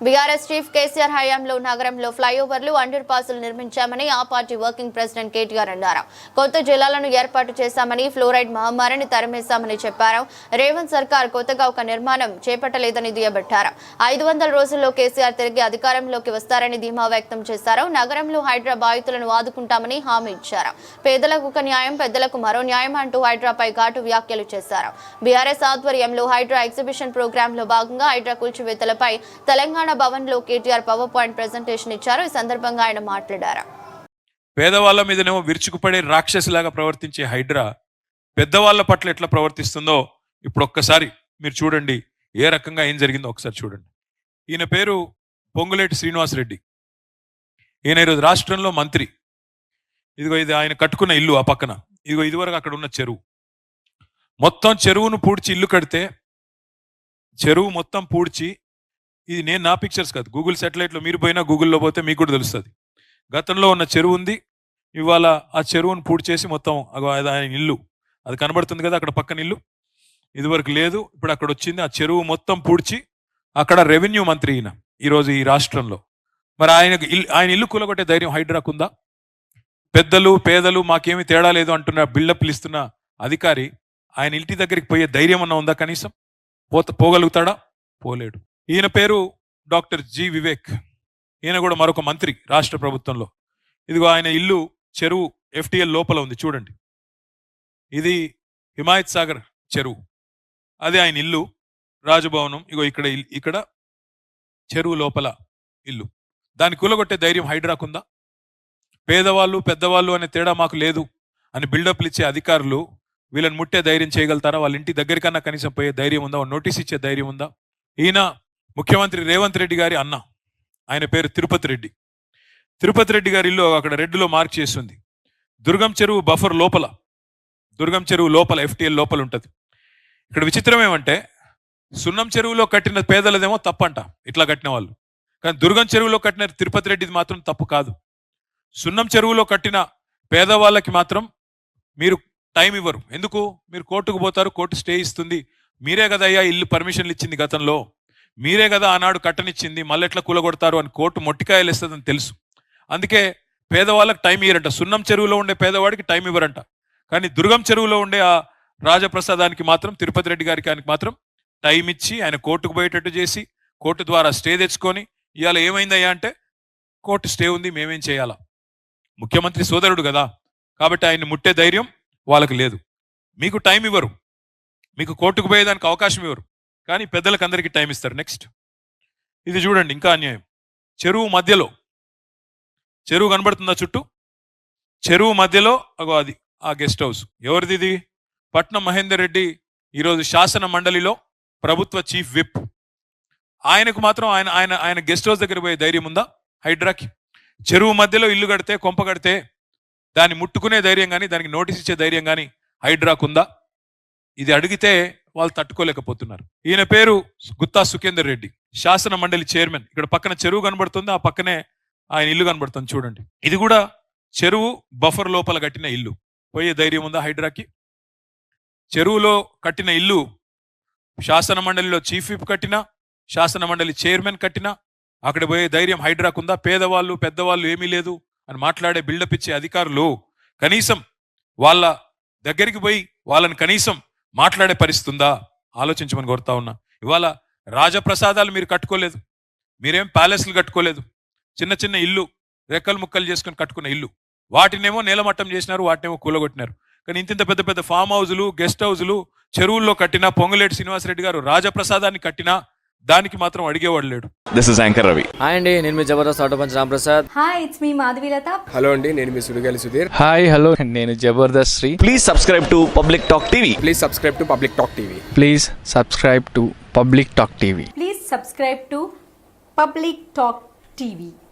BRS chief KCR హయాంలో నగరంలో ఫ్లైఓవర్లు అండర్ పాసులు నిర్మించామని ఆ పార్టీ వర్కింగ్ ప్రెసిడెంట్ కేటీఆర్ అన్నారు. కొత్త జిల్లాలను ఏర్పాటు చేశామని, ఫ్లోరైడ్ మహమ్మారిని తరిమేశామని చెప్పారు. రేవంత్ సర్కార్ కొత్తగా ఒక నిర్మాణం చేపట్టలేదని దుయ్యబట్టారు. 500 రోజుల్లో కేసీఆర్ తిరిగి అధికారంలోకి వస్తారని ధీమా వ్యక్తం చేశారు. నగరంలో హైడ్రా బాధితులను ఆదుకుంటామని హామీ ఇచ్చారు. పేదలకు ఒక న్యాయం, పెద్దలకు మరో న్యాయం అంటూ హైడ్రాపై ఘాటు వ్యాఖ్యలు చేశారు. బీఆర్ఎస్ ఆధ్వర్యంలో హైడ్రా ఎగ్జిబిషన్ ప్రోగ్రామ్ లో భాగంగా హైడ్రా కూల్చివేతలపై తెలంగాణ భవన్ లో కేటీఆర్ పవర్ పాయింట్ ప్రెజెంటేషన్ ఇచ్చారు. ఈ సందర్భంగా ఆయన మాట్లాడారు. పేదవాళ్ళ మీదనేమో విరుచుకుపడే రాక్షసిలాగా ప్రవర్తించే హైడ్రా పెద్దవాళ్ళ పట్ల ఎట్లా ప్రవర్తిస్తుందో ఇప్పుడు ఒక్కసారి మీరు చూడండి. ఏ రకంగా ఏం జరిగిందో ఒకసారి చూడండి. ఈయన పేరు పొంగులేటి శ్రీనివాసరెడ్డి. ఈయన ఈరోజు రాష్ట్రంలో మంత్రి. ఇదిగో ఇది ఆయన కట్టుకున్న ఇల్లు. ఆ పక్కన ఇదిగో ఇదివరకు అక్కడ ఉన్న చెరువు, మొత్తం చెరువును పూడ్చి ఇల్లు కడితే, చెరువు మొత్తం పూడ్చి, ఇది నేను నా పిక్చర్స్ కాదు, గూగుల్ శాటిలైట్లో మీరు పోయినా గూగుల్లో పోతే మీకు కూడా తెలుస్తుంది. గతంలో ఉన్న చెరువు ఉంది, ఇవాళ ఆ చెరువును పూడ్చేసి మొత్తం ఆయన ఇల్లు అది కనబడుతుంది కదా, అక్కడ పక్కన ఇల్లు ఇదివరకు లేదు, ఇప్పుడు అక్కడ వచ్చింది. ఆ చెరువు మొత్తం పూడ్చి అక్కడ రెవెన్యూ మంత్రి ఈయన ఈరోజు ఈ రాష్ట్రంలో. మరి ఆయన ఇల్లు కూలగొట్టే ధైర్యం హైడ్రాకుందా? పెద్దలు పేదలు మాకేమీ తేడా లేదు అంటున్న బిల్డప్లు ఇస్తున్న అధికారి ఆయన ఇంటి దగ్గరికి పోయే ధైర్యం అన్న ఉందా? కనీసం పోగలుగుతాడా? పోలేడు. ఈయన పేరు డాక్టర్ జి వివేక్. ఈయన కూడా మరొక మంత్రి రాష్ట్ర ప్రభుత్వంలో. ఇదిగో ఆయన ఇల్లు చెరువు FTL లోపల ఉంది చూడండి. ఇది హిమాయత్ సాగర్ చెరువు, అదే ఆయన ఇల్లు రాజభవనం. ఇగో ఇక్కడ చెరువు లోపల ఇల్లు. దాన్ని కూలగొట్టే ధైర్యం హైడ్రాకుందా? పేదవాళ్ళు పెద్దవాళ్ళు అనే తేడా మాకు లేదు అని బిల్డప్లు ఇచ్చే అధికారులు వీళ్ళని ముట్టే ధైర్యం చేయగలుగుతారా? వాళ్ళ ఇంటి దగ్గరికన్నా కనీసం పోయే ధైర్యం ఉందా? నోటీస్ ఇచ్చే ధైర్యం ఉందా? ఈయన ముఖ్యమంత్రి రేవంత్ రెడ్డి గారి అన్న, ఆయన పేరు తిరుపతి రెడ్డి. తిరుపతి రెడ్డి గారి ఇల్లు అక్కడ రెడ్డిలో మార్క్ చేస్తుంది. దుర్గం చెరువు బఫర్ లోపల, దుర్గం చెరువు లోపల FTL లోపల ఉంటుంది. ఇక్కడ విచిత్రం ఏమంటే, సున్నం చెరువులో కట్టిన పేదలదేమో తప్పంట ఇట్లా కట్టిన వాళ్ళు, కానీ దుర్గం చెరువులో కట్టిన తిరుపతి రెడ్డిది మాత్రం తప్పు కాదు. సున్నం చెరువులో కట్టిన పేదవాళ్ళకి మాత్రం మీరు టైం ఇవ్వరు. ఎందుకు? మీరు కోర్టుకు పోతారు, కోర్టు స్టే ఇస్తుంది. మీరే కదా అయ్యా ఇల్లు పర్మిషన్లు ఇచ్చింది గతంలో, మీరే కదా ఆనాడు కట్టనిచ్చింది, మళ్ళీ ఎట్లా కూలగొడతారు అని కోర్టు మొట్టికాయలు ఇస్తుందని తెలుసు. అందుకే పేదవాళ్ళకి టైం ఇవ్వరంట. సున్నం చెరువులో ఉండే పేదవాడికి టైం ఇవ్వరంట, కానీ దుర్గం చెరువులో ఉండే ఆ రాజప్రసాదానికి మాత్రం, తిరుపతి రెడ్డి గారికి ఆయనకి మాత్రం టైం ఇచ్చి ఆయన కోర్టుకు పోయేటట్టు చేసి, కోర్టు ద్వారా స్టే తెచ్చుకొని, ఇవాళ ఏమైందయ్యా అంటే కోర్టు స్టే ఉంది, మేమేం చేయాలా? ముఖ్యమంత్రి సోదరుడు కదా, కాబట్టి ఆయన్ని ముట్టే ధైర్యం వాళ్ళకి లేదు. మీకు టైం ఇవ్వరు, మీకు కోర్టుకు పోయేదానికి అవకాశం ఇవ్వరు, కానీ పెద్దలకు అందరికీ టైం ఇస్తారు. నెక్స్ట్ ఇది చూడండి, ఇంకా అన్యాయం. చెరువు మధ్యలో, చెరువు కనబడుతుందా చుట్టూ? చెరువు మధ్యలో అది ఆ గెస్ట్ హౌస్ ఎవరిది? ఇది పట్నం మహేందర్ రెడ్డి, ఈరోజు శాసన మండలిలో ప్రభుత్వ చీఫ్ విప్. ఆయనకు మాత్రం ఆయన గెస్ట్ హౌస్ దగ్గర పోయే ధైర్యం ఉందా హైడ్రాకి? చెరువు మధ్యలో ఇల్లు కడితే, కొంప కడితే దాన్ని ముట్టుకునే ధైర్యం కానీ, దానికి నోటీస్ ఇచ్చే ధైర్యం కానీ హైడ్రాకుందా? ఇది అడిగితే వాళ్ళు తట్టుకోలేకపోతున్నారు. ఈయన పేరు గుత్తా సుఖేందర్ రెడ్డి, శాసన మండలి చైర్మన్. ఇక్కడ పక్కన చెరువు కనబడుతుంది, ఆ పక్కనే ఆయన ఇల్లు కనబడుతుంది చూడండి. ఇది కూడా చెరువు బఫర్ లోపల కట్టిన ఇల్లు. పోయే ధైర్యం ఉందా హైడ్రాకి? చెరువులో కట్టిన ఇల్లు శాసన మండలిలో చీఫ్ విప్ కట్టినా, శాసన మండలి చైర్మన్ కట్టినా అక్కడ పోయే ధైర్యం హైడ్రాకుందా? పేదవాళ్ళు పెద్దవాళ్ళు ఏమీ లేదు అని మాట్లాడే బిల్డప్ ఇచ్చే అధికారులు కనీసం వాళ్ళ దగ్గరికి పోయి వాళ్ళని కనీసం మాట్లాడే పరిస్థితి ఉందా? ఆలోచించమని కోరుతా ఉన్నా. ఇవాళ రాజప్రసాదాలు మీరు కట్టుకోలేదు, మీరేం ప్యాలెస్లు కట్టుకోలేదు, చిన్న చిన్న ఇల్లు రెక్కలు ముక్కలు చేసుకుని కట్టుకున్న ఇల్లు, వాటినేమో నేలమట్టం చేసినారు, వాటినేమో కూలగొట్టినారు. కానీ ఇంత పెద్ద పెద్ద ఫామ్ హౌజులు, గెస్ట్ హౌజులు చెరువుల్లో కట్టినా, పొంగులేటి శ్రీనివాసరెడ్డి గారు రాజప్రసాదాన్ని కట్టినా దానికి మాత్రం అడిగేవాడు లేడు. This is anchor Ravi. Hi అండి, నేను మీ Jabardasth auto punch Ram Prasad. Hi, it's మీ మాధవీలత. హలో అండి, నేను మీ సుడిగాలి సుధీర్. హాయ్ హలో, నేను Jabardasth Sri. Please subscribe to public talk TV. Please subscribe to public talk TV. Please subscribe to public talk TV. Please subscribe to public talk TV.